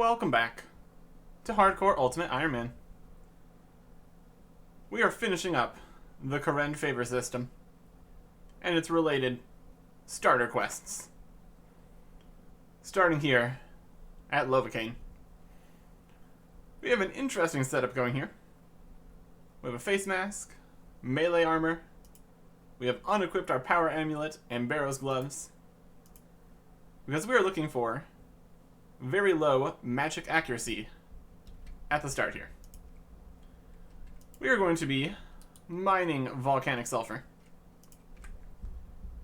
Welcome back to Hardcore Ultimate Iron Man. We are finishing up the Kourend favor system and its related starter quests. Starting here at Raving. We have an interesting setup going here. We have a face mask, melee armor, we have unequipped our power amulet and Barrow's gloves, because we are looking for very low magic accuracy at the start here. We are going to be mining volcanic sulfur.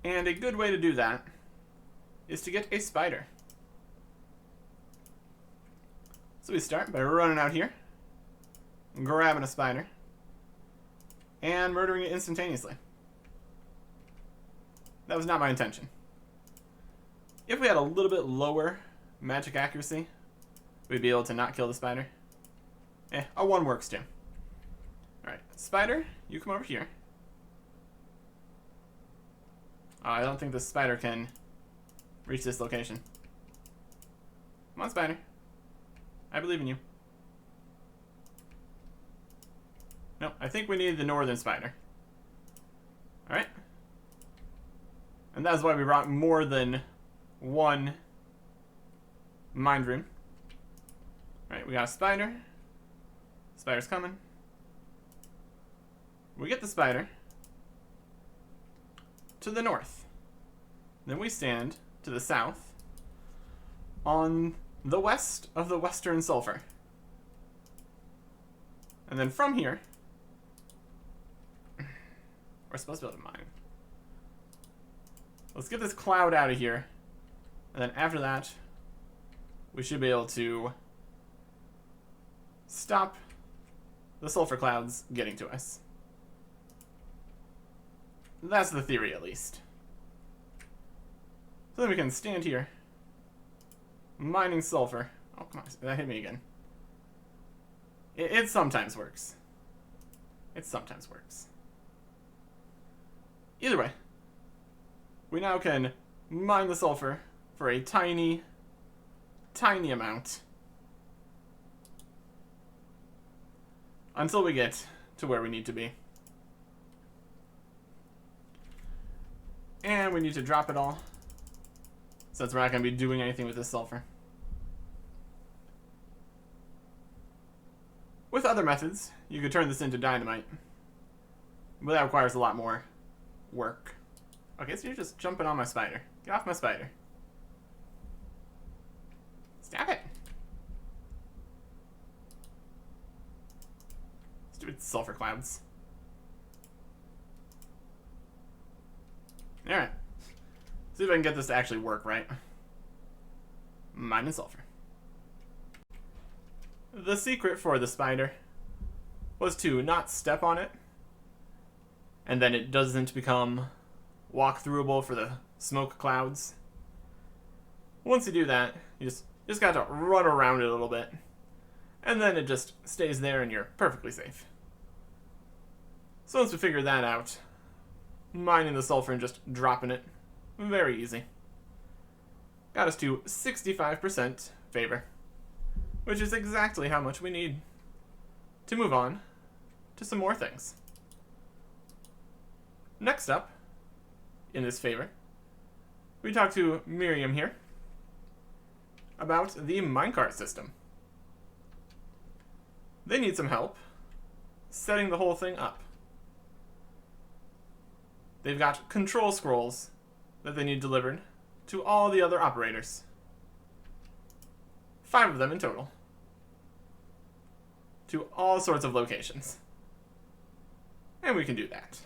And a good way to do that is to get a spider. So we start by running out here, grabbing a spider, and murdering it instantaneously. That was not my intention. If we had a little bit lower magic accuracy, we'd be able to not kill the spider. A 1 works too. Alright, spider, you come over here. I don't think the spider can reach this location. Come on, spider. I believe in you. Nope, I think we need the northern spider. Alright. And that is why we brought more than one mind room. Alright, we got a spider. Spider's coming. We get the spider to the north. Then we stand to the south on the west of the western sulfur. And then from here, we're supposed to be able to mine. Let's get this cloud out of here. And then after that, we should be able to stop the sulfur clouds getting to us. That's the theory, at least. So then we can stand here, mining sulfur. Oh, come on, that hit me again. It sometimes works. It sometimes works. Either way, we now can mine the sulfur for a tiny amount until we get to where we need to be. And we need to drop it all, since we're not going to be doing anything with this sulfur. With other methods, you could turn this into dynamite, but that requires a lot more work. Okay, so you're just jumping on my spider. Get off my spider. Stop it. Stupid sulfur clouds. Alright. See if I can get this to actually work right. Mining sulfur. The secret for the spider was to not step on it, and then it doesn't become walk-throughable for the smoke clouds. Once you do that, you just got to run around it a little bit, and then it just stays there and you're perfectly safe. So once we figure that out, mining the sulfur and just dropping it, very easy. Got us to 65% favor, which is exactly how much we need to move on to some more things. Next up, in this favor, we talk to Miriam here about the minecart system. They need some help setting the whole thing up. They've got control scrolls that they need delivered to all the other operators. 5 of them in total. To all sorts of locations. And we can do that.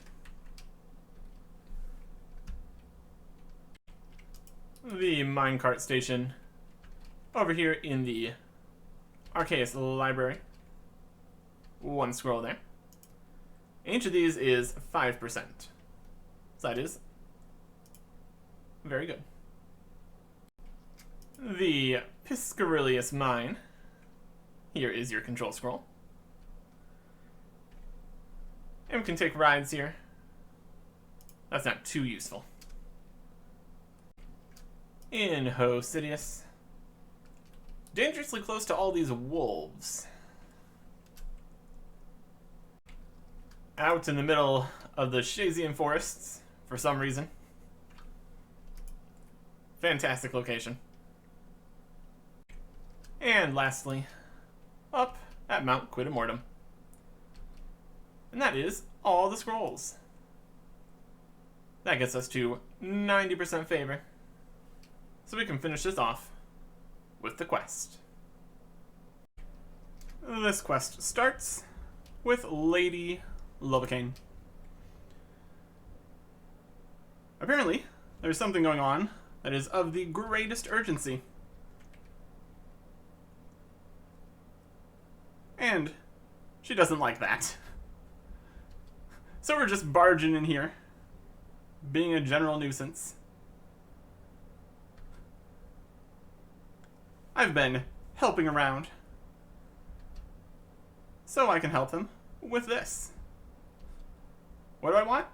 The minecart station over here in the Arceus library. 1 scroll there. Each of these is 5%. So that is very good. The Piscarillius mine. Here is your control scroll. And we can take rides here. That's not too useful. In Hosidius, dangerously close to all these wolves. Out in the middle of the HCUIM forests, for some reason. Fantastic location. And lastly, up at Mount Quidamortem. And that is all the scrolls. That gets us to 90% favor. So we can finish this off with the quest. This quest starts with Lady Lobocane. Apparently, there's something going on that is of the greatest urgency. And she doesn't like that. So we're just barging in here, being a general nuisance. I've been helping around, so I can help them with this. What do I want?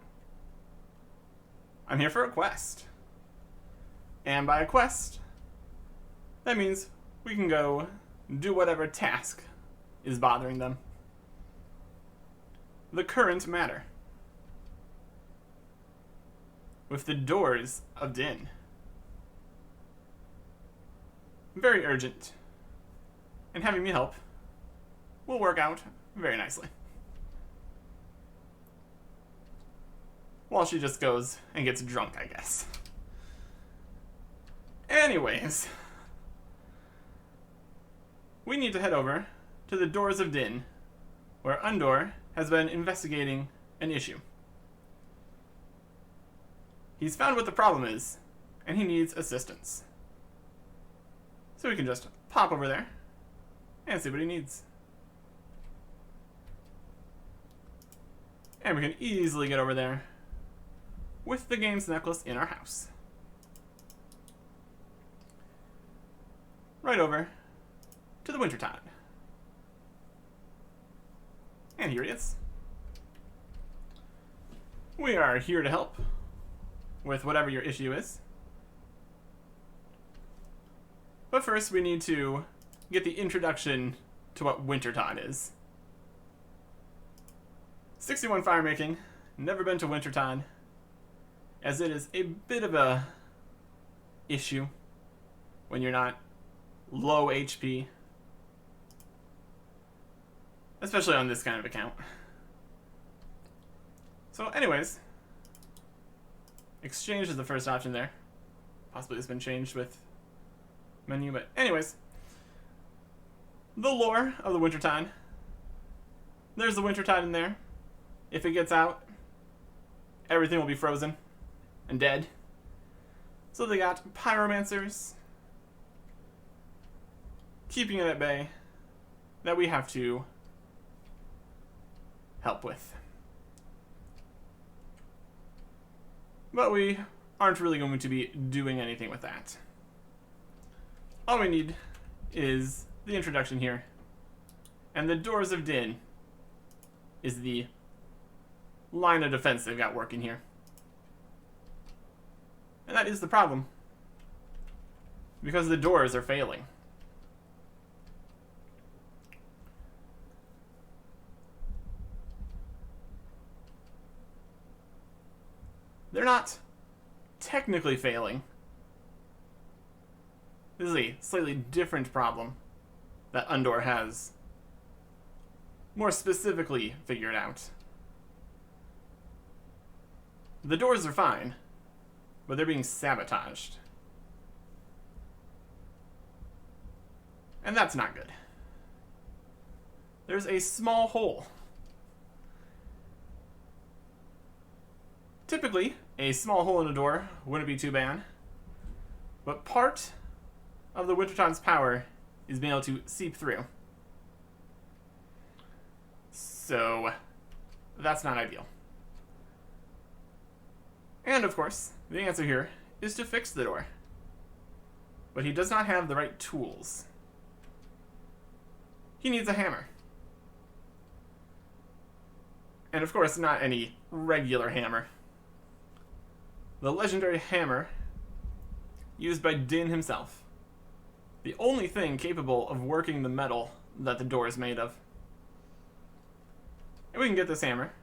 I'm here for a quest. And by a quest, that means we can go do whatever task is bothering them. The current matter. With the doors of Din. Very urgent. And having me help will work out very nicely. While she just goes and gets drunk, I guess. Anyways, we need to head over to the Doors of Din, where Undor has been investigating an issue. He's found what the problem is, and he needs assistance. So we can just pop over there and see what he needs. And we can easily get over there with the games necklace in our house. Right over to the Wintertide. And here he is. We are here to help with whatever your issue is. But first we need to get the introduction to what Wintertide is. 61 fire making, never been to Wintertide, as it is a bit of a issue when you're not low HP. Especially on this kind of account. So anyways, exchange is the first option there. Possibly it's been changed with menu, but anyways. The lore of the Wintertide. There's the Wintertide in there. If it gets out, everything will be frozen and dead. So they got pyromancers keeping it at bay that we have to help with. But we aren't really going to be doing anything with that. All we need is the introduction here. And the Doors of Din is the line of defense they've got working here. And that is the problem. Because the doors are failing. They're not technically failing. This is a slightly different problem that Undor has more specifically figured out. The doors are fine, but they're being sabotaged. And that's not good. There's a small hole. Typically, a small hole in a door wouldn't be too bad, but part of the Wintertide's power is being able to seep through. So, that's not ideal. And of course, the answer here is to fix the door. But he does not have the right tools. He needs a hammer. And of course, not any regular hammer. The legendary hammer used by Din himself. The only thing capable of working the metal that the door is made of. And we can get this hammer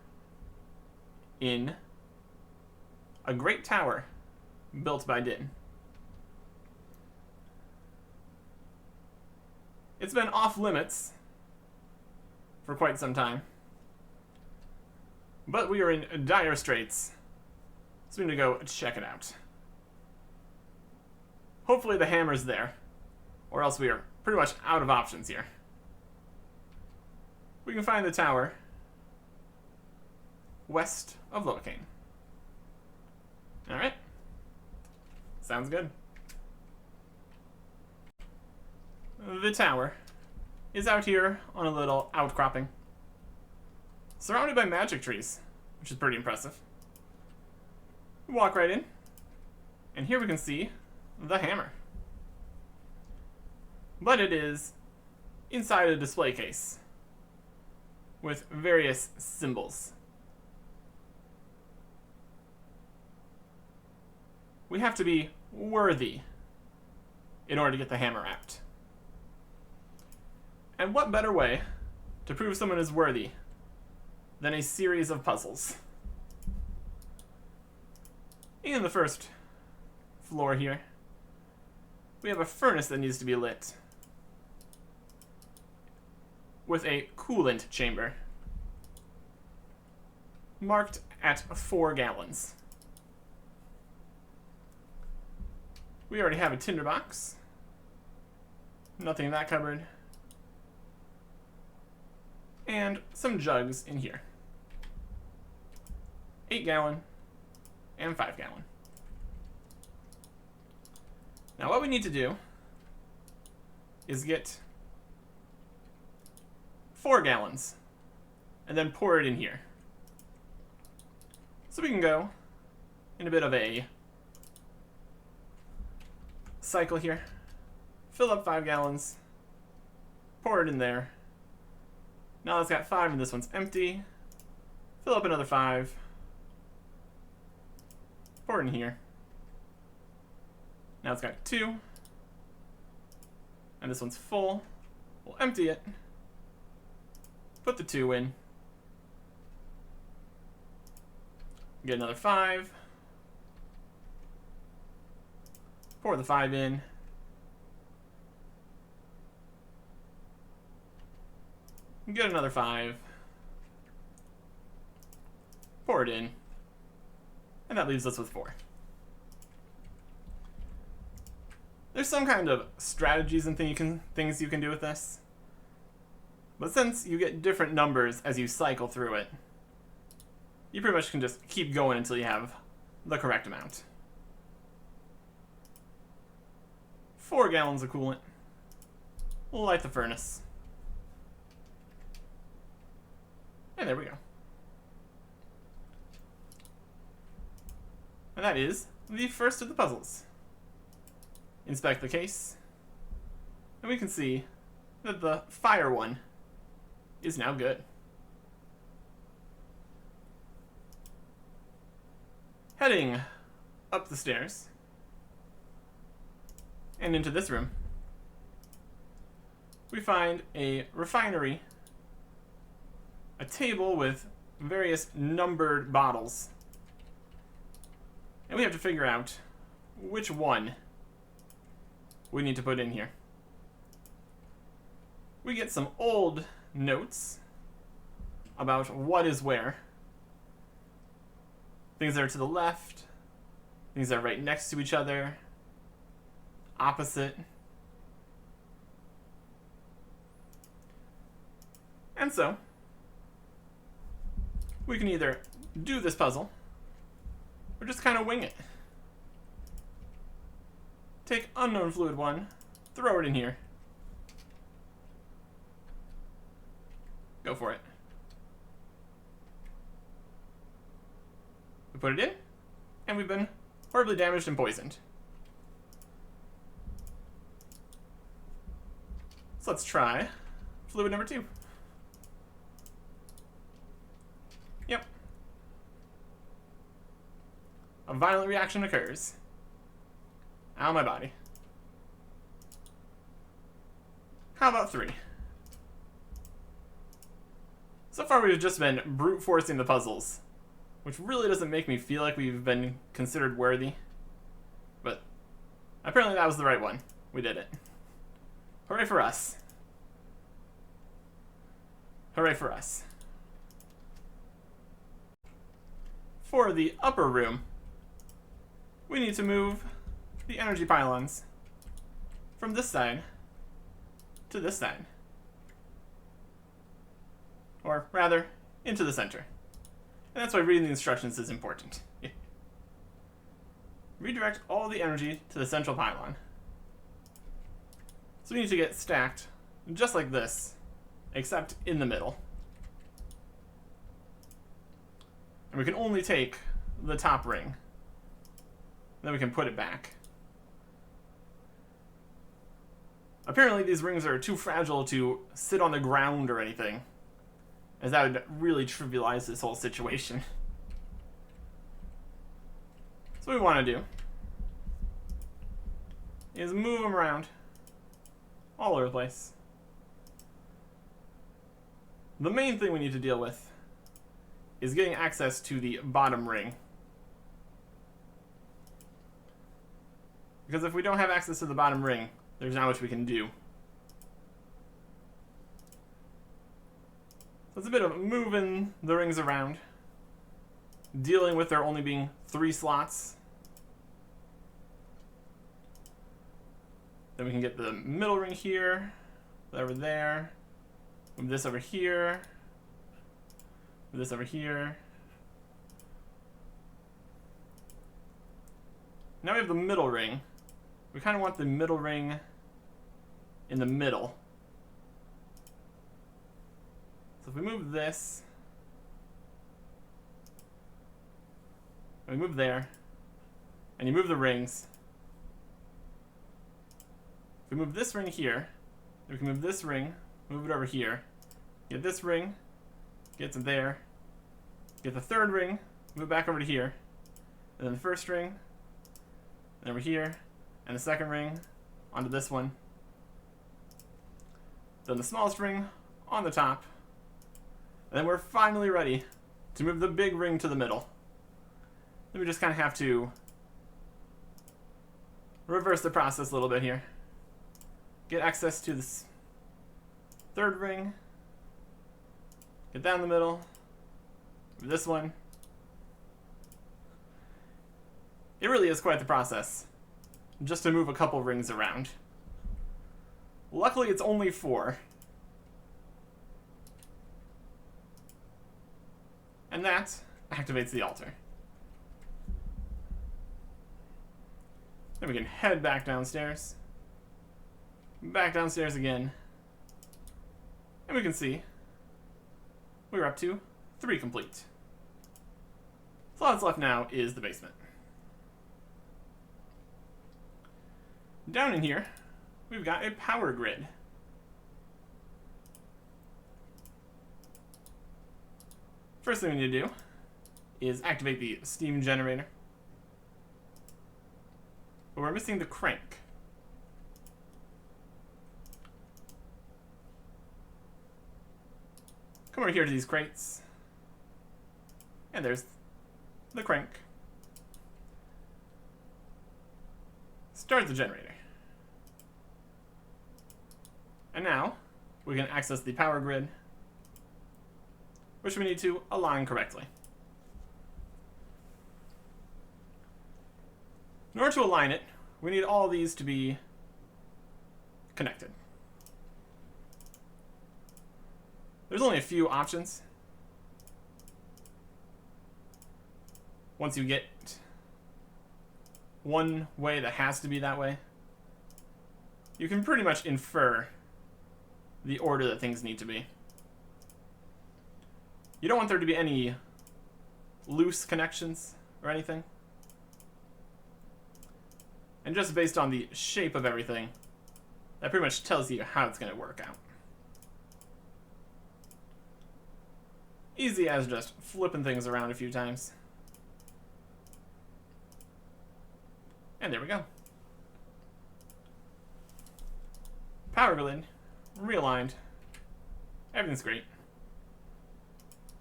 in a great tower built by Ditty. It's been off limits for quite some time, but we are in dire straits, so we need to go check it out. Hopefully the hammer's there, or else we are pretty much out of options here. We can find the tower west of Locaine. Alright. Sounds good. The tower is out here on a little outcropping, surrounded by magic trees, which is pretty impressive. We walk right in, and here we can see the hammer. But it is inside a display case with various symbols. We have to be worthy in order to get the hammer out. And what better way to prove someone is worthy than a series of puzzles? In the first floor here, we have a furnace that needs to be lit with a coolant chamber marked at 4 gallons. We already have a tinderbox. Nothing in that cupboard. And some jugs in here. 8 gallon and 5 gallon. Now what we need to do is get 4 gallons and then pour it in here. So we can go in a bit of a cycle here. Fill up 5 gallons. Pour it in there. Now it's got 5 and this one's empty. Fill up another 5. Pour it in here. Now it's got 2. And this one's full. We'll empty it. Put the 2 in. Get another 5. Pour the 5 in. Get another 5. Pour it in. And that leaves us with 4. There's some kind of strategies and things you can do with this. But since you get different numbers as you cycle through it, you pretty much can just keep going until you have the correct amount. 4 gallons of coolant. We'll light the furnace. And there we go. And that is the first of the puzzles. Inspect the case, and we can see that the fire one is now good. Heading up the stairs and into this room, we find a refinery, a table with various numbered bottles, and we have to figure out which one we need to put in here. We get some old notes about what is where. Things that are to the left, things that are right next to each other, opposite. And so, we can either do this puzzle or just kind of wing it. Take unknown fluid 1, throw it in here. Go for it. We put it in, and we've been horribly damaged and poisoned. So let's try fluid number 2. Yep. A violent reaction occurs. Ow, my body. How about 3? So far we've just been brute forcing the puzzles, which really doesn't make me feel like we've been considered worthy. But apparently that was the right one. We did it. Hooray for us. Hooray for us. For the upper room, we need to move the energy pylons from this side to this side. Or rather, into the center. And that's why reading the instructions is important. Redirect all the energy to the central pylon. So we need to get stacked just like this, except in the middle. And we can only take the top ring. Then we can put it back. Apparently these rings are too fragile to sit on the ground or anything, as that would really trivialize this whole situation. So what we want to do is move them around all over the place. The main thing we need to deal with is getting access to the bottom ring. Because if we don't have access to the bottom ring, there's not much we can do. So it's a bit of moving the rings around, dealing with there only being 3 slots. Then we can get the middle ring here, over there, move this over here, move this over here. Now we have the middle ring. We kind of want the middle ring in the middle. So if we move this, and we move there, and you move the rings. If we move this ring here, we can move this ring, move it over here, get this ring, get to there, get the third ring, move it back over to here, and then the first ring, and over here, and the second ring onto this one. Then the smallest ring on the top. And then we're finally ready to move the big ring to the middle. Then we just kind of have to reverse the process a little bit here. Get access to this third ring. Get that in the middle. Move this one. It really is quite the process, just to move a couple rings around. Luckily, it's only 4. And that activates the altar. Then we can head back downstairs. Back downstairs again. And we can see we're up to 3 complete. So all that's left now is the basement. Down in here, we've got a power grid. First thing we need to do is activate the steam generator. But we're missing the crank. Come over here to these crates. And there's the crank. Start the generator. And now we can access the power grid, which we need to align correctly. In order to align it, we need all these to be connected. There's only a few options. Once you get one way that has to be that way, you can pretty much infer the order that things need to be. You don't want there to be any loose connections or anything. And just based on the shape of everything, that pretty much tells you how it's going to work out. Easy as just flipping things around a few times. And there we go. Power grid realigned. Everything's great.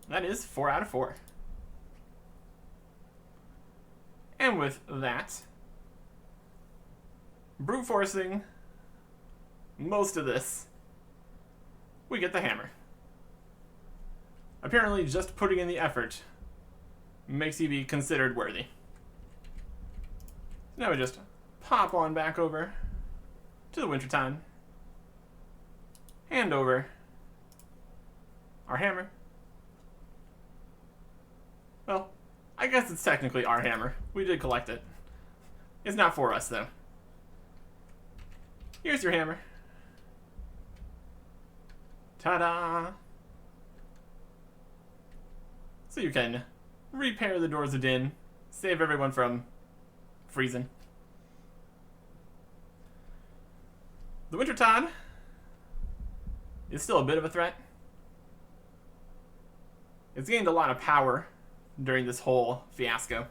That is 4 out of 4. And with that, brute forcing most of this, we get the hammer. Apparently, just putting in the effort makes you be considered worthy. So now we just pop on back over to the wintertime, hand over our hammer. Well, I guess it's technically our hammer. We did collect it. It's not for us, though. Here's your hammer. Ta-da! So you can repair the doors of Din, save everyone from freezing. The Wintertod is still a bit of a threat. It's gained a lot of power during this whole fiasco,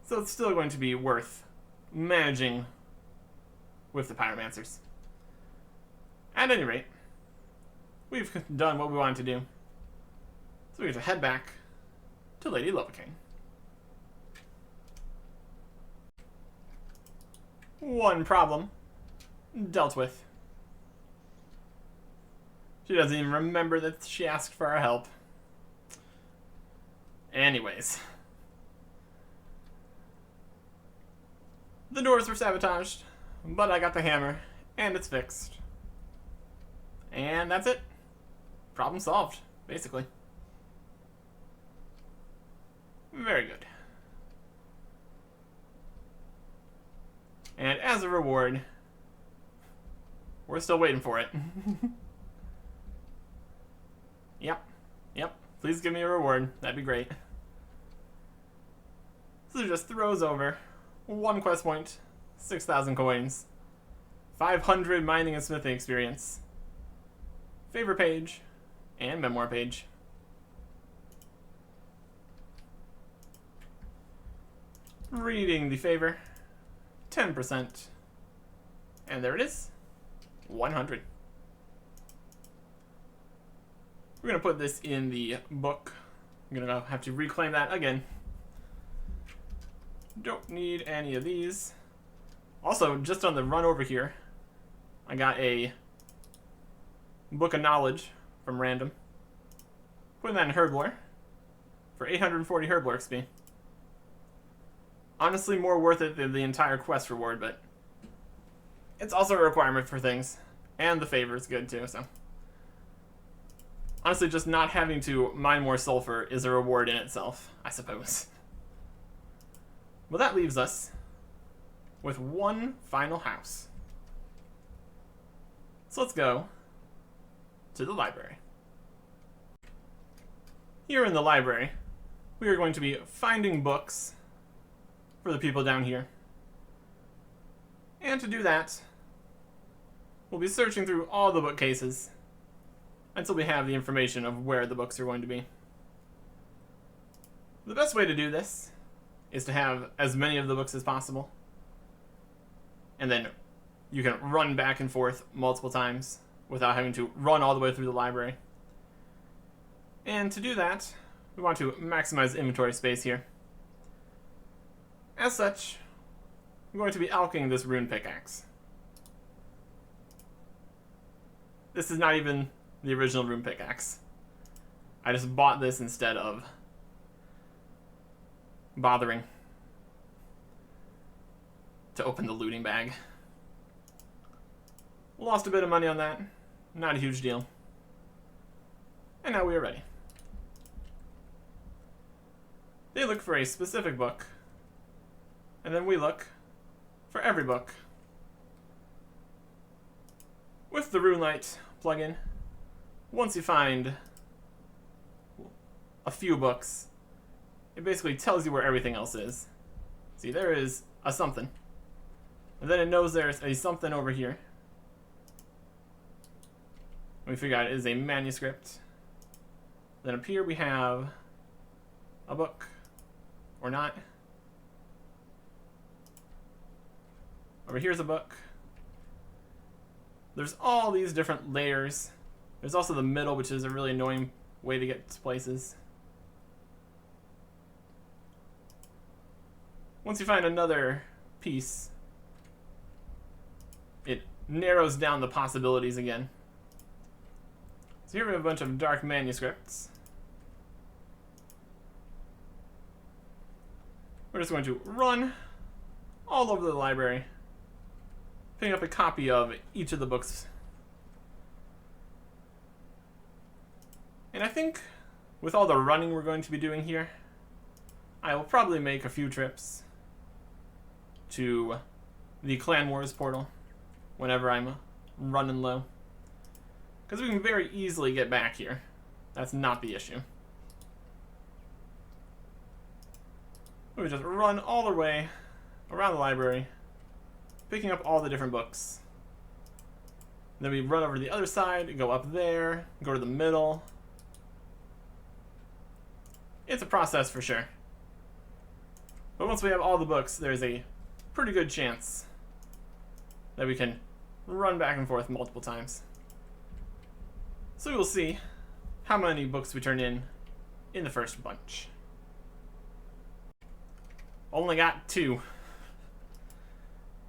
so it's still going to be worth managing with the Pyromancers. At any rate, we've done what we wanted to do, so we get to head back to Lady Lovaking. One problem dealt with. She doesn't even remember that she asked for our help. Anyways. The doors were sabotaged, but I got the hammer, and it's fixed. And that's it. Problem solved, basically. Very good. And as a reward, we're still waiting for it. Yep. Please give me a reward. That'd be great. So it just throws over 1 quest point, 6,000 coins, 500 mining and smithing experience, favor page, and memoir page. Reading the favor, 10%. And there it is, 100. We're going to put this in the book. I'm going to have to reclaim that again. Don't need any of these. Also, just on the run over here, I got a book of knowledge from random. Putting that in Herblore for 840 Herblore XP. Honestly, more worth it than the entire quest reward, but it's also a requirement for things. And the favor is good too, so. Honestly, just not having to mine more sulfur is a reward in itself, I suppose. Well, that leaves us with one final house. So let's go to the library. Here in the library, we are going to be finding books for the people down here. And to do that, we'll be searching through all the bookcases until we have the information of where the books are going to be. The best way to do this is to have as many of the books as possible, and then you can run back and forth multiple times without having to run all the way through the library. And to do that, we want to maximize inventory space here. As such, I'm going to be alching this rune pickaxe. This is not even the original rune pickaxe. I just bought this instead of bothering to open the looting bag. Lost a bit of money on that. Not a huge deal. And now we are ready. They look for a specific book, and then we look for every book. With the RuneLite plugin, once you find a few books, it basically tells you where everything else is. See, there is a something. And then it knows there's a something over here. We figure out it is a manuscript. Then up here we have a book. Or not. Over here's a book. there's all these different layers. There's also the middle, which is a really annoying way to get to places. Once you find another piece, it narrows down the possibilities again. So here we have a bunch of dark manuscripts. We're just going to run all over the library, picking up a copy of each of the books. And I think with all the running we're going to be doing here, I will probably make a few trips to the Clan Wars portal whenever I'm running low. Because we can very easily get back here. That's not the issue. We just run all the way around the library, picking up all the different books. Then we run over to the other side, go up there, go to the middle. It's a process for sure. But once we have all the books, there's a pretty good chance that we can run back and forth multiple times. So we'll see how many books we turn in the first bunch. Only got 2.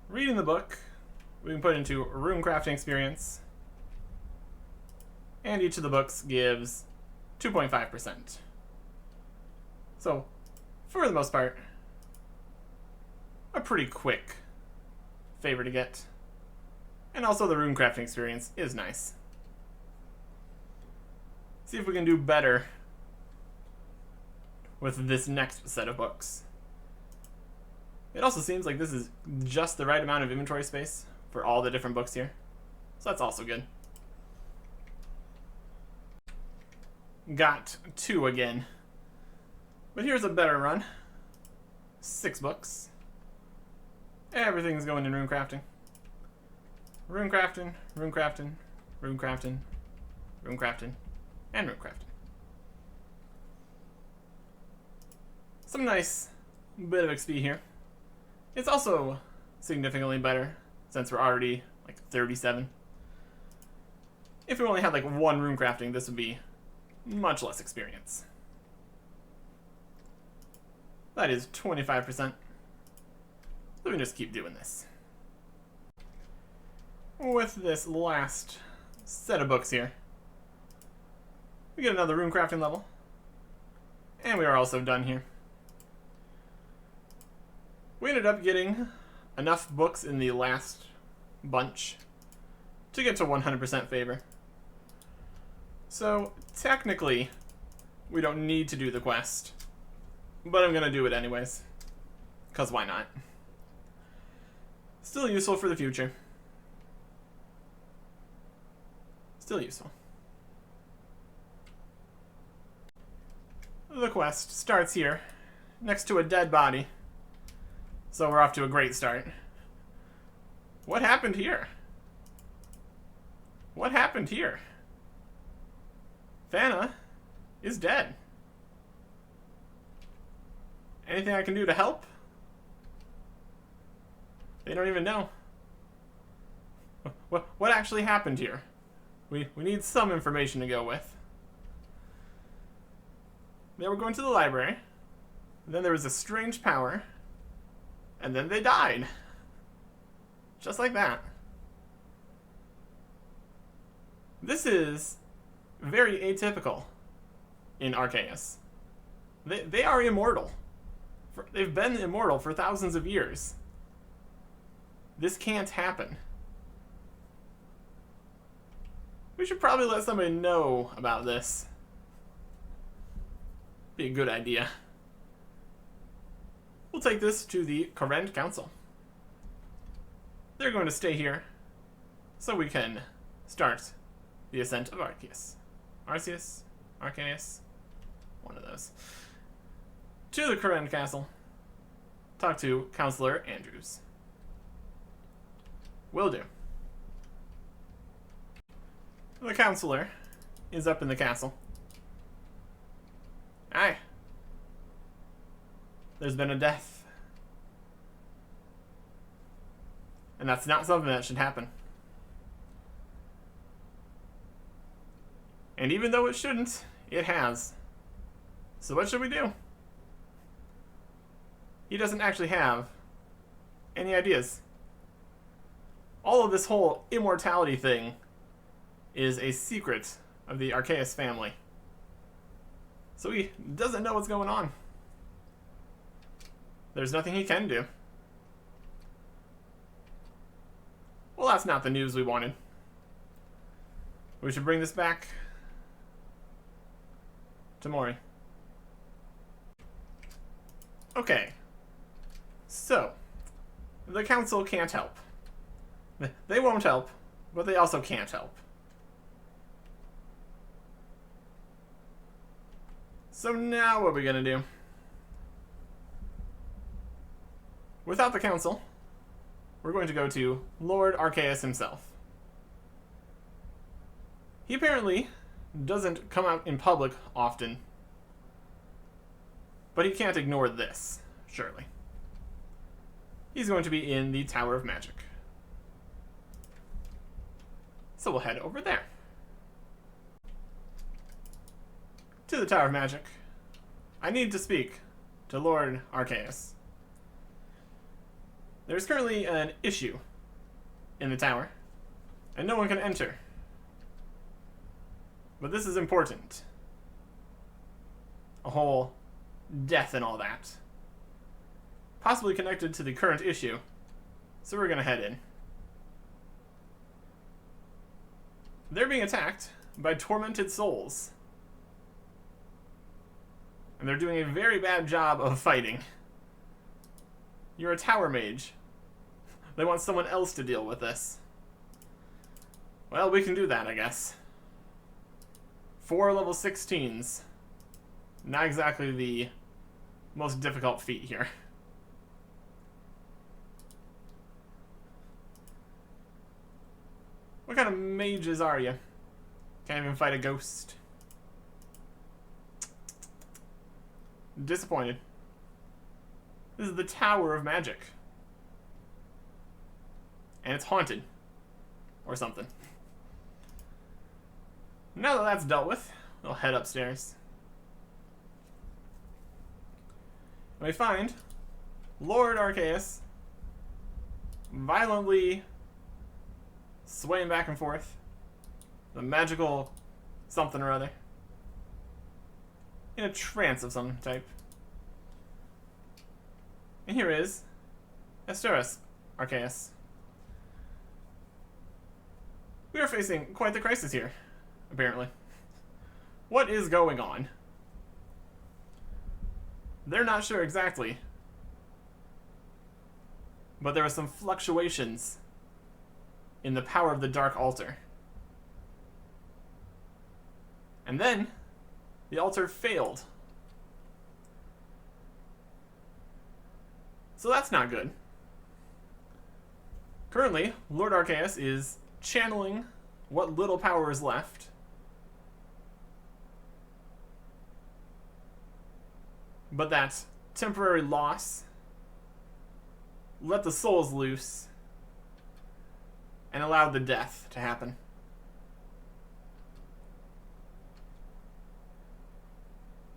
Reading the book, we can put into rune crafting experience, and each of the books gives 2.5%. So, for the most part, a pretty quick favor to get. And also the rune crafting experience is nice. See if we can do better with this next set of books. It also seems like this is just the right amount of inventory space for all the different books here. So that's also good. Got 2 again. But here's a better run. 6 books. Everything's going in rune crafting. Rune crafting, rune crafting, rune crafting, rune crafting, and rune crafting. Some nice bit of XP here. It's also significantly better since we're already like 37. If we only had like 1 rune crafting, this would be much less experience. That is 25%. So we can just keep doing this. With this last set of books here, we get another rune crafting level. And we are also done here. We ended up getting enough books in the last bunch to get to 100% favor. So technically, we don't need to do the quest, but I'm gonna do it anyways, because why not? Still useful for the future. Still useful. The quest starts here, next to a dead body. So we're off to a great start. What happened here? What happened here? Fana is dead. Anything I can do to help? They don't even know. What actually happened here? We need some information to go with. They were going to the library. Then there was a strange power. And then they died. Just like that. This is very atypical in Arceus. They are immortal. They've been immortal for thousands of years. This can't happen. We should probably let somebody know about this. Be a good idea. We'll take this to the Kourend Council. They're going to stay here so we can start the ascent of Arceus. Arceus? Arceus? One of those. To the Kourend Castle. Talk to Counselor Andrews. Will do. The counselor is up in the castle. Aye. There's been a death. And that's not something that should happen. And even though it shouldn't, it has. So what should we do? He doesn't actually have any ideas. All of this whole immortality thing is a secret of the Arceus family. So he doesn't know what's going on. There's nothing he can do. Well, that's not the news we wanted. We should bring this back to Mori. Okay. So, the council can't help. They won't help, but they also can't help. So now what are we gonna do? Without the council, we're going to go to Lord Arceus himself. He apparently doesn't come out in public often, but he can't ignore this, surely. He's going to be in the Tower of Magic. So we'll head over there. To the Tower of Magic. I need to speak to Lord Arceus. There's currently an issue in the tower, and no one can enter. But this is important. A whole death and all that. Possibly connected to the current issue. So we're gonna head in. They're being attacked by tormented souls. And they're doing a very bad job of fighting. You're a tower mage. They want someone else to deal with this. Well, we can do that, I guess. 4 level 16s. Not exactly the most difficult feat here. What kind of mages are you? Can't even fight a ghost. Disappointed. This is the Tower of Magic. And it's haunted. Or something. Now that that's dealt with, we'll head upstairs. And we find Lord Arceus violently swaying back and forth. The magical something or other. In a trance of some type. And here is Asteris Arceus. We are facing quite the crisis here, apparently. What is going on? They're not sure exactly. But there are some fluctuations in the power of the Dark Altar. And then, the altar failed. So that's not good. Currently, Lord Arceus is channeling what little power is left. But that temporary loss let the souls loose and allowed the death to happen.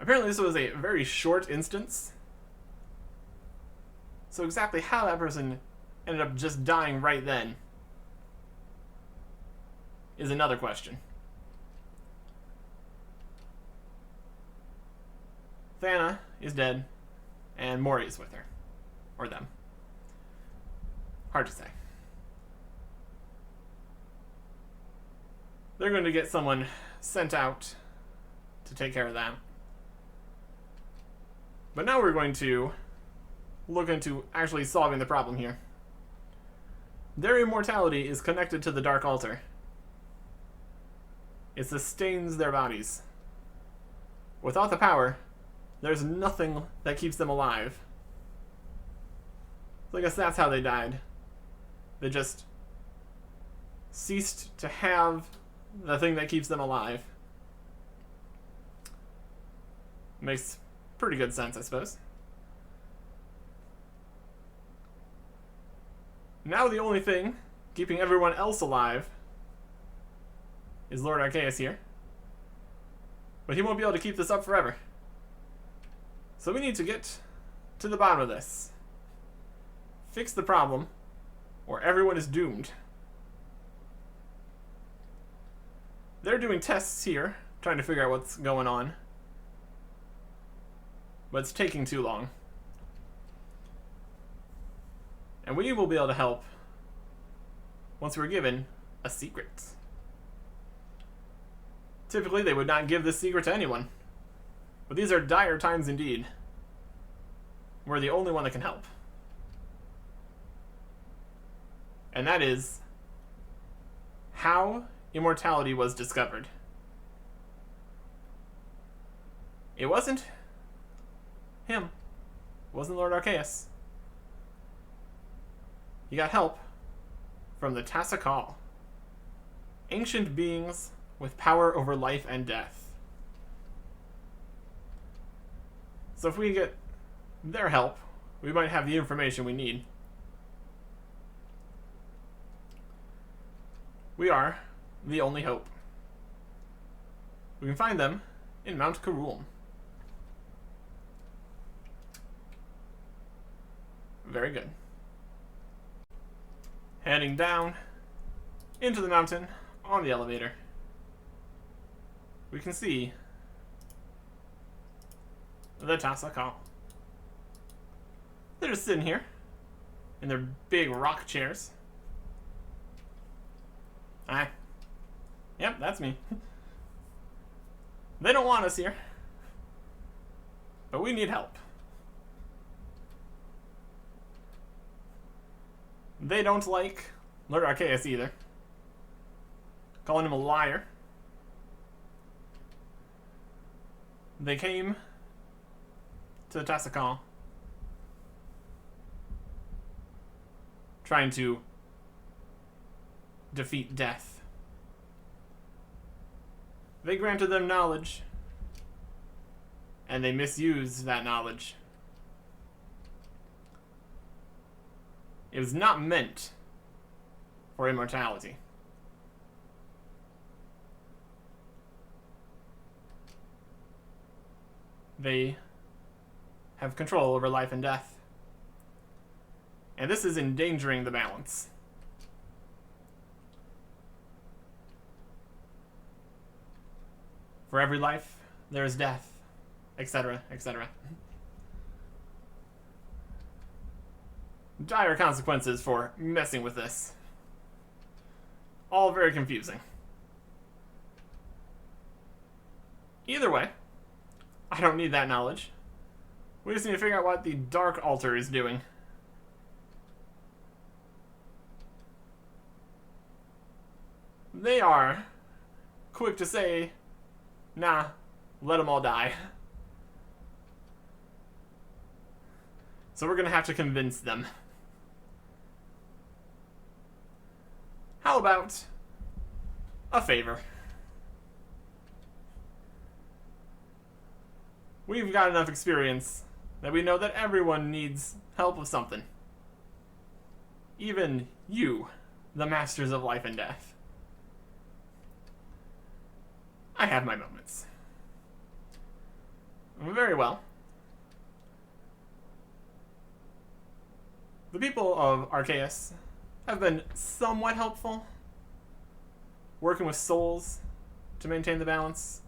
Apparently this was a very short instance. So exactly how that person ended up just dying right then is another question. Thana is dead, and Mori is with her. Or them. Hard to say. They're going to get someone sent out to take care of that. But now we're going to look into actually solving the problem here. Their immortality is connected to the Dark Altar. It sustains their bodies. Without the power, there's nothing that keeps them alive. So I guess that's how they died. They just ceased to have the thing that keeps them alive. Makes pretty good sense, I suppose. Now the only thing keeping everyone else alive is Lord Arceus here. But he won't be able to keep this up forever. So we need to get to the bottom of this. Fix the problem, or everyone is doomed. They're doing tests here, trying to figure out what's going on. But it's taking too long. And we will be able to help once we're given a secret. Typically, they would not give this secret to anyone. But these are dire times indeed. We're the only one that can help. And that is how immortality was discovered. It wasn't him. It wasn't Lord Arceus. He got help from the Tasakal, ancient beings with power over life and death. So if we get their help, we might have the information we need. We are the only hope. We can find them in Mount Kourend. Very good. Heading down into the mountain on the elevator. We can see the Tasakal. They're just sitting here in their big rock chairs. Yep, that's me. They don't want us here, but we need help. They don't like Lord Arceus either, calling him a liar. They came to the Tasakal trying to defeat death. They granted them knowledge, and they misused that knowledge. It was not meant for immortality. They have control over life and death. And this is endangering the balance. For every life, there is death, etc., etc. Dire consequences for messing with this. All very confusing. Either way, I don't need that knowledge. We just need to figure out what the Dark Altar is doing. They are quick to say, nah, let them all die. So we're gonna have to convince them. How about a favor? We've got enough experience that we know that everyone needs help with something. Even you, the masters of life and death. I have my moments. Very well. The people of Arceus have been somewhat helpful, working with souls to maintain the balance.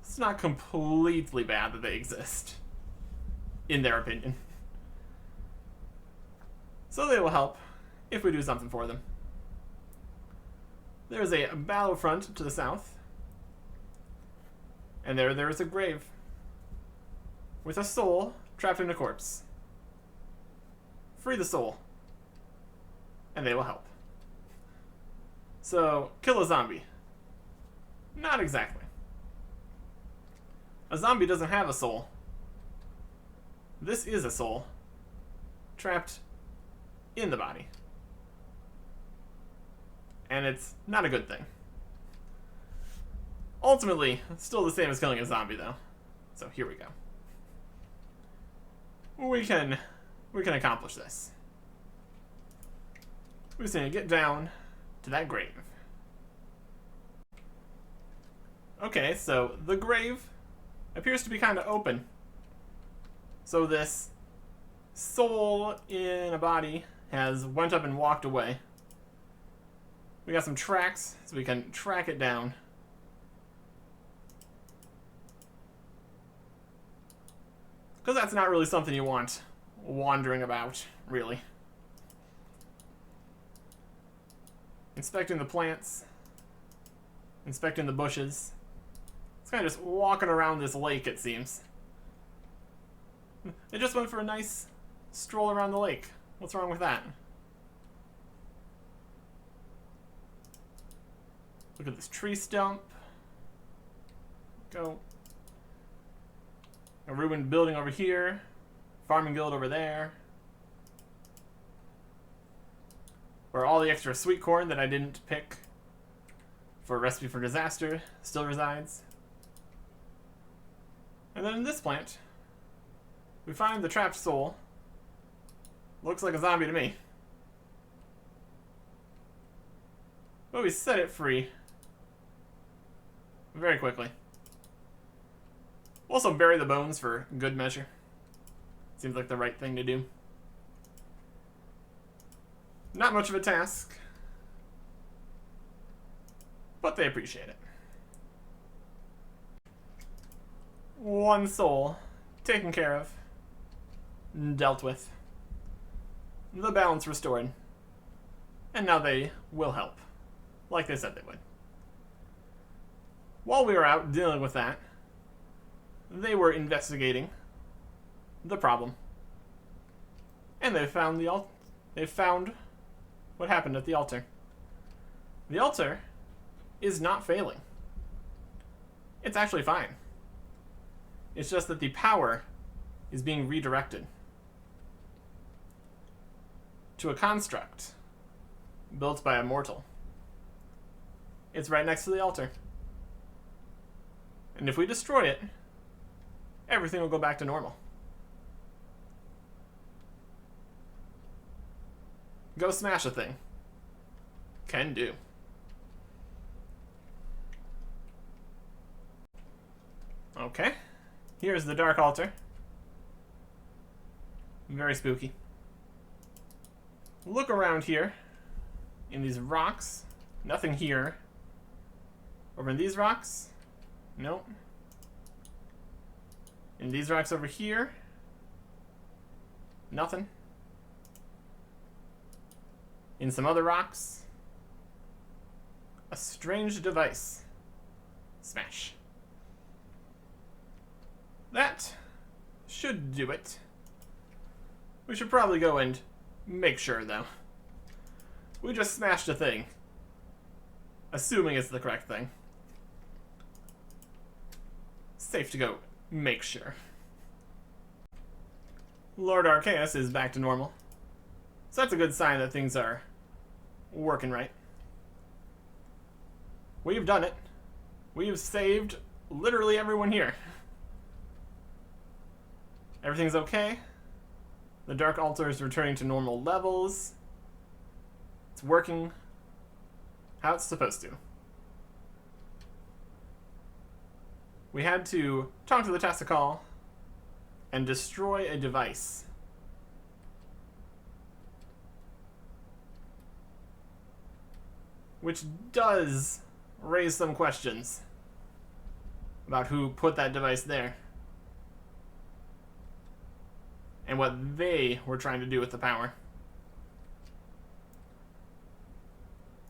It's not completely bad that they exist, in their opinion. So they will help if we do something for them. There's a battlefront to the south, and there is a grave with a soul trapped in a corpse. Free the soul, and they will help. So, kill a zombie. Not exactly. A zombie doesn't have a soul. This is a soul, trapped in the body. And it's not a good thing. Ultimately, it's still the same as killing a zombie, though. So here we go. We can accomplish this. We just need to get down to that grave. Okay, so the grave appears to be kind of open. So this soul in a body has went up and walked away. We got some tracks, so we can track it down. Because that's not really something you want wandering about, really. Inspecting the plants. Inspecting the bushes. It's kind of just walking around this lake, it seems. They just went for a nice stroll around the lake. What's wrong with that? Look at this tree stump. Go. A ruined building over here. Farming guild over there. Where all the extra sweet corn that I didn't pick for a recipe for disaster still resides. And then in this plant, we find the trapped soul. Looks like a zombie to me. But we set it free very quickly. We'll also bury the bones for good measure. Seems like the right thing to do. Not much of a task, but they appreciate it. One soul taken care of, dealt with, the balance restored, and now they will help, like they said they would. While we were out dealing with that, they were investigating the problem, and they found what happened at the altar. The altar is not failing. It's actually fine. It's just that the power is being redirected to a construct built by a mortal. It's right next to the altar. And if we destroy it, everything will go back to normal. Go smash a thing. Can do. Okay. Here's the dark altar. Very spooky. Look around here. In these rocks. Nothing here. Over in these rocks. Nope. In these rocks over here. Nothing. In some other rocks. A strange device. Smash. That should do it. We should probably go and make sure, though. We just smashed a thing. Assuming it's the correct thing. Safe to go make sure. Lord Arceus is back to normal. So that's a good sign that things are working right. We've done it. We've saved literally everyone here. Everything's okay. The Dark Altar is returning to normal levels. It's working how it's supposed to. We had to talk to the Tassikal and destroy a device. Which does raise some questions about who put that device there. And what they were trying to do with the power.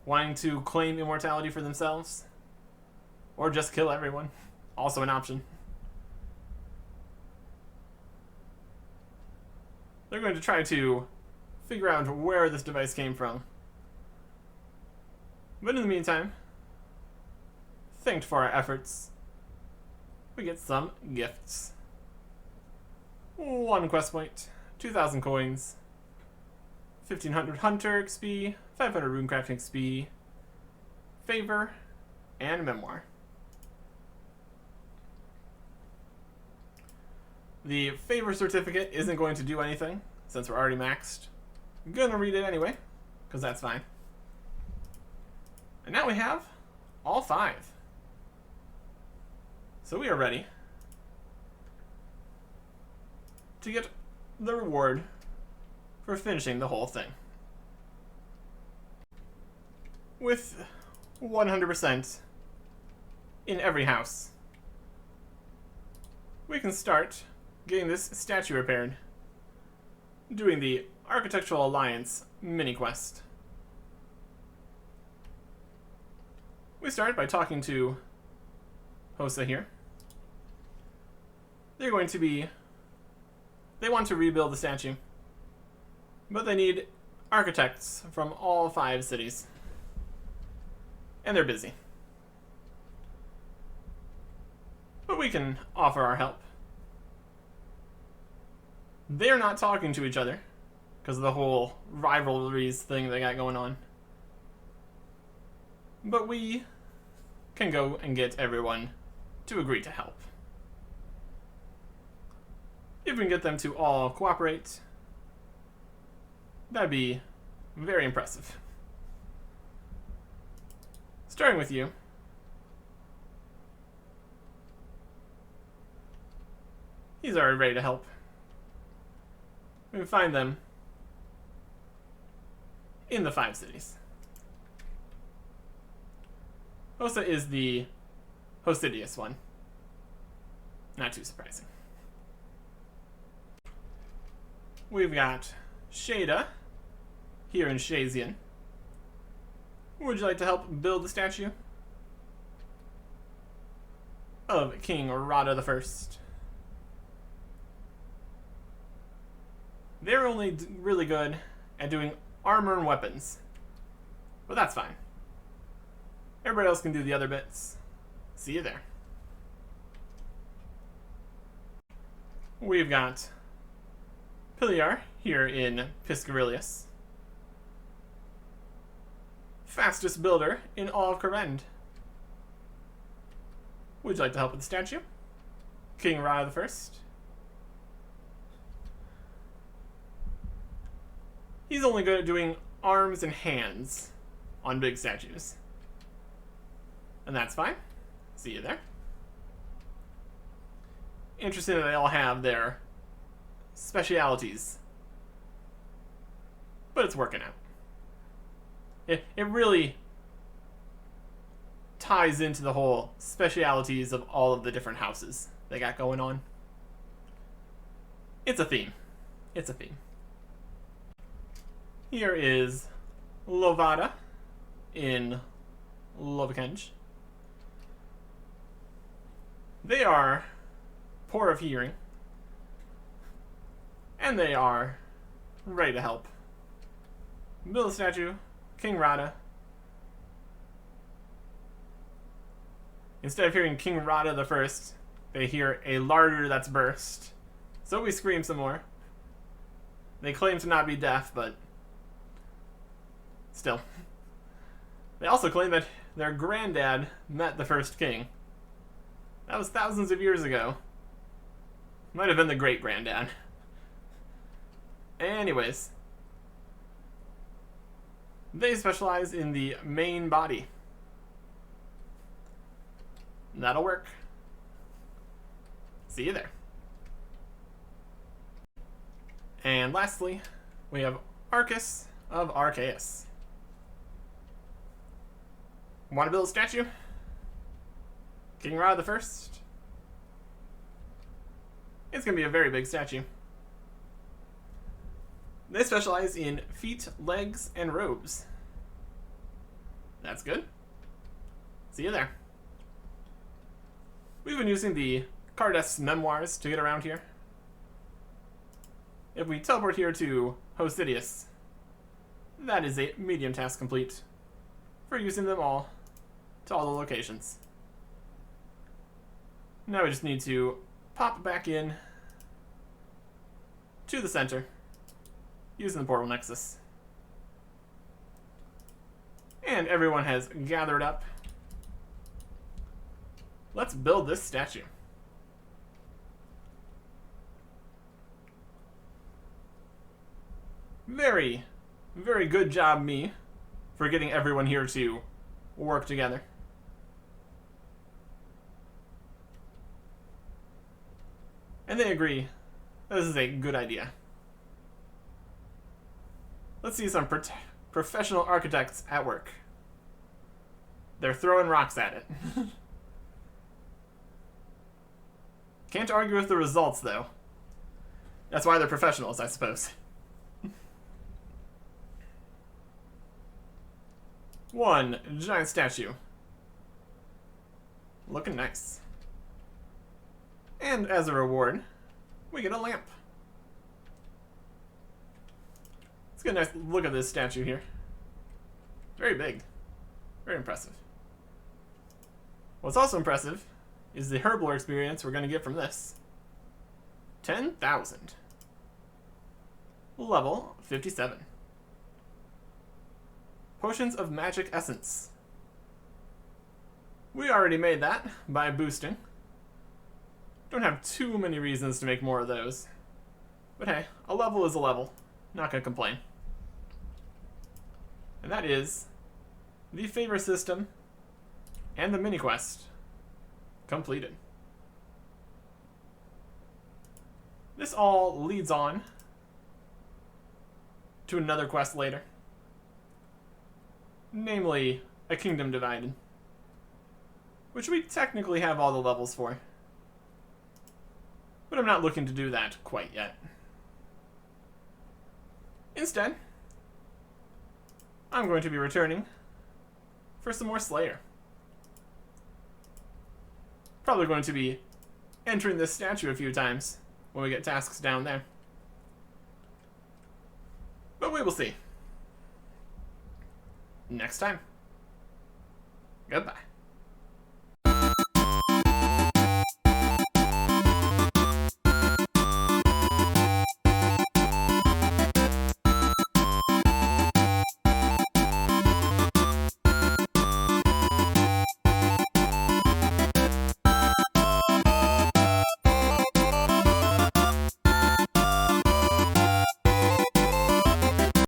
Wanting to claim immortality for themselves? Or just kill everyone? Also an option. They're going to try to figure out where this device came from. But in the meantime, thanked for our efforts, we get some gifts. 1 quest point, 2,000 coins, 1,500 hunter XP, 500 runecrafting XP, favor, and memoir. The favor certificate isn't going to do anything since we're already maxed. I'm gonna read it anyway, because that's fine. And now we have all 5. So we are ready to get the reward for finishing the whole thing. With 100% in every house, we can start getting this statue repaired, doing the Architectural Alliance mini-quest. We start by talking to Hosa here. They want to rebuild the statue, but they need architects from all 5 cities. And they're busy. But we can offer our help. They're not talking to each other because of the whole rivalries thing they got going on. But we can go and get everyone to agree to help. If we can get them to all cooperate, that'd be very impressive. Starting with you. He's already ready to help. We can find them in the 5 cities. Hosa is the Hosidious one. Not too surprising. We've got Shada here in Shazian. Would you like to help build the statue of King Rada I? They're only really good at doing armor and weapons, but that's fine. Everybody else can do the other bits. See you there. We've got Piliar here in Piscarilius. Fastest builder in all of Kourend. Would you like to help with the statue? King Rada I. He's only good at doing arms and hands on big statues. And that's fine. See you there. Interesting that they all have their specialities. But it's working out. It really ties into the whole specialities of all of the different houses they got going on. It's a theme. It's a theme. Here is Lovada in Lovikenge. They are poor of hearing, and they are ready to help. Build a statue, King Rada. Instead of hearing King Rada I, they hear a larder that's burst. So we scream some more. They claim to not be deaf, but still. They also claim that their granddad met the first king. That was thousands of years ago. Might have been the great-granddad. Anyways. They specialize in the main body. That'll work. See you there. And lastly, we have Arcus of Arceus. Want to build a statue? King Rada I? It's going to be a very big statue. They specialize in feet, legs, and robes. That's good. See you there. We've been using the Cardes memoirs to get around here. If we teleport here to Hosidious, that is a medium task complete for using them all to all the locations. Now we just need to pop back in to the center using the portal nexus. And everyone has gathered up. Let's build this statue. Very, very good job, me, for getting everyone here to work together. And they agree this is a good idea. Let's see some professional architects at work. They're throwing rocks at it. Can't argue with the results, though. That's why they're professionals, I suppose. One giant statue. Looking nice. And as a reward, we get a lamp. Let's get a nice look at this statue here. Very big. Very impressive. What's also impressive is the herbal experience we're going to get from this. 10,000. Level 57. Potions of Magic Essence. We already made that by boosting. Don't have too many reasons to make more of those. But hey, a level is a level. Not gonna complain. And that is the favor system and the mini quest completed. This all leads on to another quest later. Namely, a Kingdom Divided. Which we technically have all the levels for. But I'm not looking to do that quite yet. Instead, I'm going to be returning for some more Slayer. Probably going to be entering this statue a few times when we get tasks down there. But we will see. Next time. Goodbye.